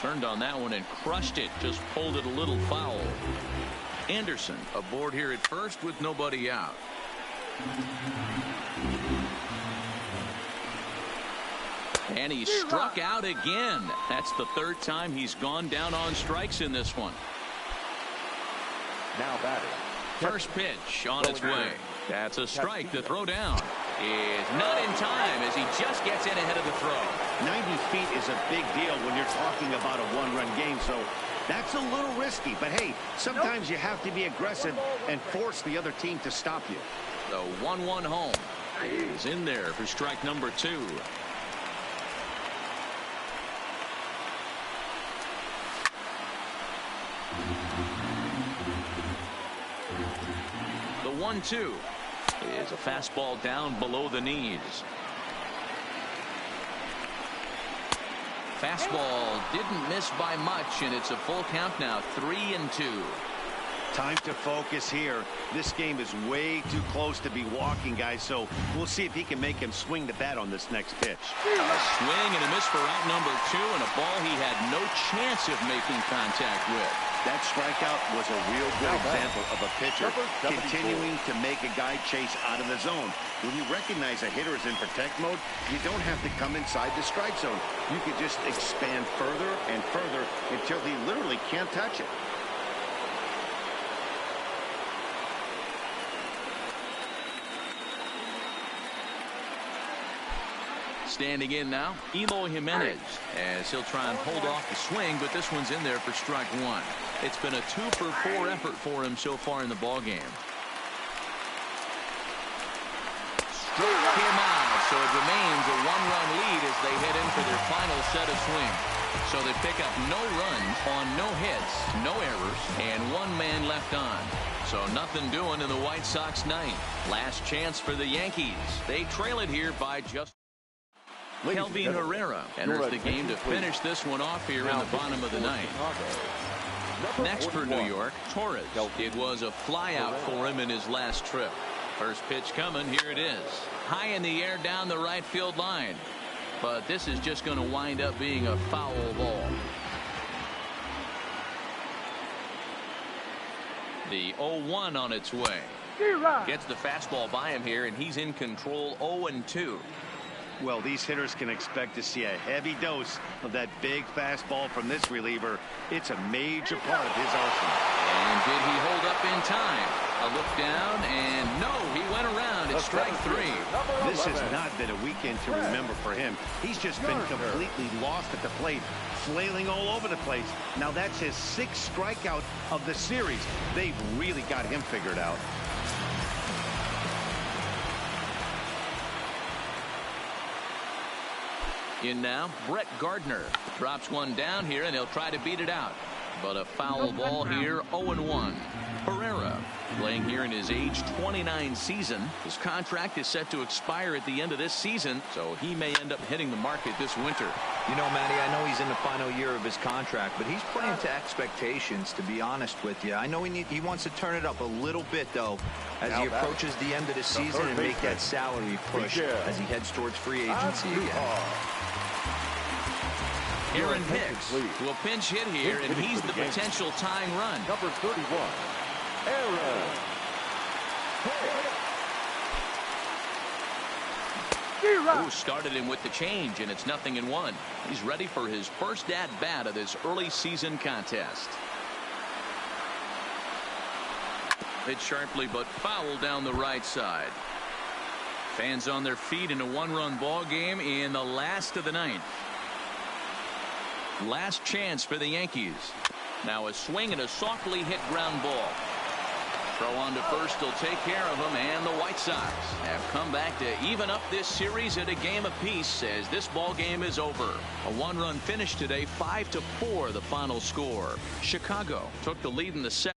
[SPEAKER 1] Turned on that one and crushed it. Just pulled it a little foul. Anderson aboard here at first with nobody out. And he struck out again. That's the 3rd time he's gone down on strikes in this one.
[SPEAKER 4] Now batting.
[SPEAKER 1] First pitch on its way. That's a strike. The throw down is not in time as he just gets in ahead of the throw.
[SPEAKER 2] 90 feet is a big deal when you're talking about a 1-run game, so that's a little risky. But hey, sometimes you have to be aggressive and force the other team to stop you.
[SPEAKER 1] The 1-1 home is in there for strike number 2. The 1-2 is a fastball down below the knees. Fastball didn't miss by much, and it's a full count now, 3-2.
[SPEAKER 2] Time to focus here. This game is way too close to be walking, guys, so we'll see if he can make him swing the bat on this next pitch.
[SPEAKER 1] A swing and a miss for out number 2, and a ball he had no chance of making contact with.
[SPEAKER 2] That strikeout was a real good example of a pitcher continuing to make a guy chase out of the zone. When you recognize a hitter is in protect mode, you don't have to come inside the strike zone. You can just expand further and further until he literally can't touch it.
[SPEAKER 1] Standing in now, Eloy Jimenez, as he'll try and hold off the swing, but this one's in there for strike 1. It's been a 2-for-4 effort for him so far in the ball game. Struck him out, so it remains a 1-run lead as they head in for their final set of swings. So they pick up no runs on no hits, no errors, and 1 man left on. So nothing doing in the White Sox 9th. Last chance for the Yankees. They trail it here by just... Kelvin Herrera enters the game to finish this one off here in the bottom of the ninth. Next for New York, Torres. It was a flyout for him in his last trip. First pitch coming. Here it is. High in the air down the right field line. But this is just going to wind up being a foul ball. The 0-1 on its way. Gets the fastball by him here, and he's in control 0-2.
[SPEAKER 2] Well, these hitters can expect to see a heavy dose of that big fastball from this reliever. It's a major part of his arsenal.
[SPEAKER 1] And did he hold up in time? A look down, and no, he went around. It's strike three.
[SPEAKER 2] This has not been a weekend to remember for him. He's just been completely lost at the plate, flailing all over the place. Now that's his 6th strikeout of the series. They've really got him figured out.
[SPEAKER 1] In now, Brett Gardner drops one down here, and he'll try to beat it out. But a foul ball here, 0-1. Herrera playing here in his age 29 season. His contract is set to expire at the end of this season, so he may end up hitting the market this winter.
[SPEAKER 3] You know, Matty, I know he's in the final year of his contract, but he's playing to expectations, to be honest with you. I know he wants to turn it up a little bit, though, as he approaches the end of the season and make that salary push as he heads towards free agency again.
[SPEAKER 1] Aaron Hicks will pinch hit here, and he's the potential tying run.
[SPEAKER 4] Number 31, Aaron Hicks.
[SPEAKER 1] Who started him with the change, and it's 0-1. He's ready for his first at-bat of this early season contest. Hit sharply, but foul down the right side. Fans on their feet in a one-run ball game in the last of the ninth. Last chance for the Yankees. Now a swing and a softly hit ground ball. Throw on to first will take care of him, and the White Sox have come back to even up this series at a game apiece as this ball game is over. A one-run finish today, 5-4 the final score. Chicago took the lead in the second.